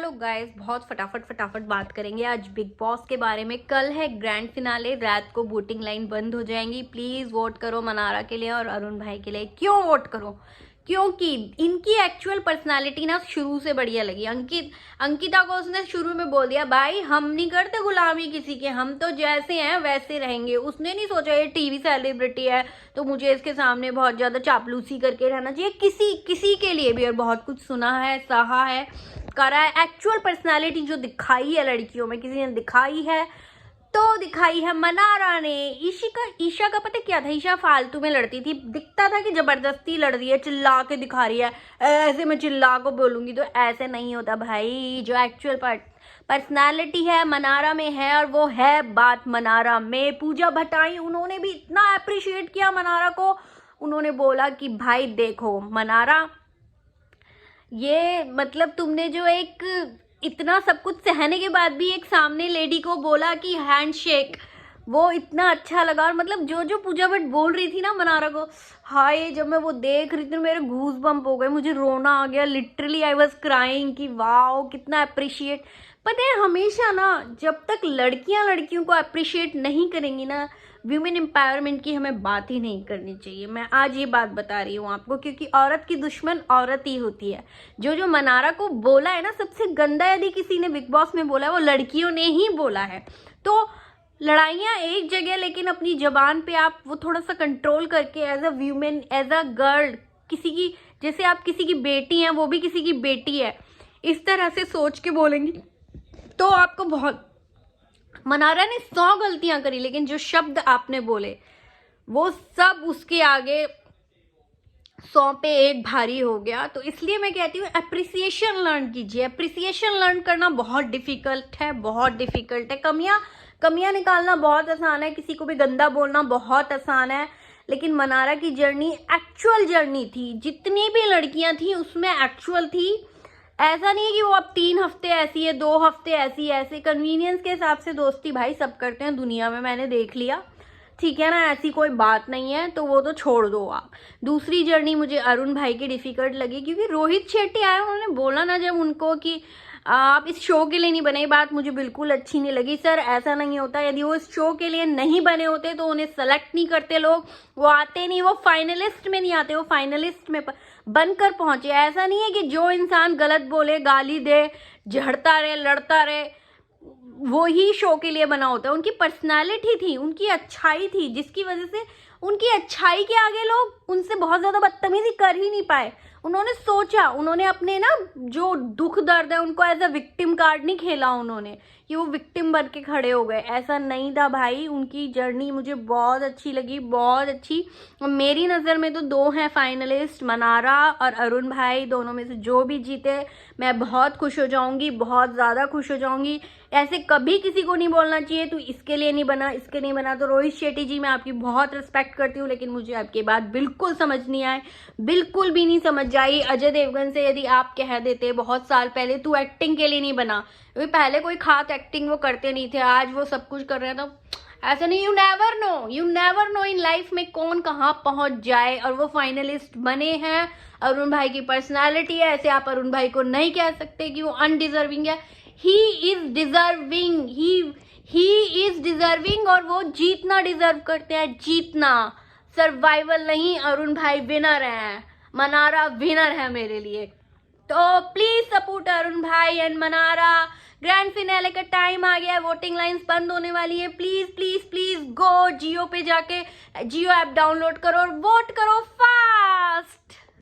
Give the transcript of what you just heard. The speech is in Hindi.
चलो गाइस, बहुत फटाफट बात करेंगे आज बिग बॉस के बारे में। कल है ग्रैंड फिनाले, रात को वोटिंग लाइन बंद हो जाएंगी। प्लीज वोट करो मनारा के लिए और अरुण भाई के लिए। क्यों वोट करो? क्योंकि इनकी एक्चुअल पर्सनालिटी ना शुरू से बढ़िया लगी। अंकिता को उसने शुरू में बोल दिया, भाई हम नहीं करते गुलामी किसी के, हम तो जैसे हैं वैसे रहेंगे। उसने नहीं सोचा ये टीवी सेलिब्रिटी है तो मुझे इसके सामने बहुत ज्यादा चापलूसी करके रहना चाहिए। किसी के लिए भी। और बहुत कुछ सुना है, सहा है, करा है। एक्चुअल पर्सनालिटी जो दिखाई है लड़कियों में, किसी ने दिखाई है तो दिखाई है मनारा ने। ईशा का पता क्या था? ईशा फालतू में लड़ती थी, दिखता था कि जबरदस्ती लड़ रही है, चिल्ला के दिखा रही है। ऐसे मैं चिल्ला को बोलूंगी तो ऐसे नहीं होता भाई। जो एक्चुअल पर्सनालिटी है मनारा में है, और वो है बात मनारा में। पूजा भट्टाई, उन्होंने भी इतना अप्रिशिएट किया मनारा को। उन्होंने बोला कि भाई देखो मनारा, ये मतलब तुमने जो एक इतना सब कुछ सहने के बाद भी एक सामने लेडी को बोला कि हैंडशेक, वो इतना अच्छा लगा। और मतलब जो पूजा भट्ट बोल रही थी ना मनारा को, हाय जब मैं वो देख रही थी मेरे गूज बम्प हो गए, मुझे रोना आ गया। लिटरली आई वाज क्राइंग कि वाओ कितना अप्रिशिएट। पता है हमेशा ना, जब तक लड़कियां लड़कियों को अप्रिशिएट नहीं करेंगी ना, वीमेन एम्पावरमेंट की हमें बात ही नहीं करनी चाहिए। मैं आज ये बात बता रही हूँ आपको, क्योंकि औरत की दुश्मन औरत ही होती है। जो मनारा को बोला है ना, सबसे गंदा यदि किसी ने बिग बॉस में बोला है वो लड़कियों ने ही बोला है। तो लड़ाइयाँ एक जगह, लेकिन अपनी जबान पे आप वो थोड़ा सा कंट्रोल करके, as a women, as a girl, किसी की, जैसे आप किसी की बेटी हैं वो भी किसी की बेटी है, इस तरह से सोच के बोलेंगी तो आपको बहुत। मनारा ने 100 गलतियां करी, लेकिन जो शब्द आपने बोले वो सब उसके आगे 100 पे 1 भारी हो गया। तो इसलिए मैं कहती हूँ अप्रिसिएशन लर्न कीजिए। अप्रिसिएशन लर्न करना बहुत डिफिकल्ट है, बहुत डिफिकल्ट है। कमियां निकालना बहुत आसान है, किसी को भी गंदा बोलना बहुत आसान है। लेकिन मनारा की जर्नी एक्चुअल जर्नी थी, जितनी भी लड़कियां थी उसमें एक्चुअल थी। ऐसा नहीं है कि वो अब 3 हफ्ते ऐसी है, 2 हफ्ते ऐसी है। ऐसे कन्वीनियंस के हिसाब से दोस्ती भाई सब करते हैं दुनिया में, मैंने देख लिया, ठीक है ना। ऐसी कोई बात नहीं है, तो वो तो छोड़ दो आप। दूसरी जर्नी मुझे अरुण भाई की डिफिकल्ट लगी, क्योंकि रोहित शेट्टी आया, उन्होंने बोला ना जब उनको कि आप इस शो के लिए नहीं बने, बात मुझे बिल्कुल अच्छी नहीं लगी। सर ऐसा नहीं होता, यदि वो इस शो के लिए नहीं बने होते तो उन्हें सेलेक्ट नहीं करते लोग, वो आते नहीं, वो फाइनलिस्ट में नहीं आते, वो फाइनलिस्ट में बनकर पहुंचे। ऐसा नहीं है कि जो इंसान गलत बोले, गाली दे, झड़ता रहे, लड़ता रहे, वो ही शो के लिए बना होता है। उनकी पर्सनालिटी थी, उनकी अच्छाई थी, जिसकी वजह से उनकी अच्छाई के आगे लोग उनसे बहुत ज्यादा बदतमीजी कर ही नहीं पाए। उन्होंने सोचा, उन्होंने अपने ना जो दुख दर्द है उनको एज अ विक्टिम कार्ड नहीं खेला उन्होंने, कि वो विक्टिम बन के खड़े हो गए। ऐसा नहीं था भाई। उनकी जर्नी मुझे बहुत अच्छी लगी, बहुत अच्छी। और मेरी नज़र में तो 2 हैं फाइनलिस्ट, मनारा और अरुण भाई। दोनों में से जो भी जीते मैं बहुत खुश हो जाऊंगी, बहुत ज़्यादा खुश हो जाऊंगी। ऐसे कभी किसी को नहीं बोलना चाहिए तू इसके लिए नहीं बना, इसके नहीं बना। तो रोहित शेट्टी जी, मैं आपकी बहुत रिस्पेक्ट करती हूँ, लेकिन मुझे आपकी बात बिल्कुल समझ नहीं आए, बिल्कुल भी नहीं समझ आई। अजय देवगन से यदि आप कह देते बहुत साल पहले तू एक्टिंग के लिए नहीं बना, क्योंकि पहले कोई खास एक्टिंग वो करते नहीं थे, आज वो सब कुछ कर रहे हैं, तो ऐसा नहीं। You never know in life में कौन कहाँ पहुंच जाए। और वो फाइनलिस्ट बने हैं, अरुण भाई की पर्सनालिटी है, ऐसे आप अरुण भाई को नहीं कह सकते कि वो अनडिजर्विंग है। He is deserving, he is deserving, और वो जीतना डिजर्व करते हैं, जीतना, सर्वाइवल नहीं। अरुण भाई विनर हैं, मनारा विनर है मेरे लिए। तो प्लीज सपोर्ट अरुण भाई एंड मनारा। ग्रैंड फिनाले का टाइम आ गया है, वोटिंग लाइंस बंद होने वाली है। प्लीज प्लीज प्लीज गो जियो पे जाके जियो ऐप डाउनलोड करो और वोट करो फास्ट।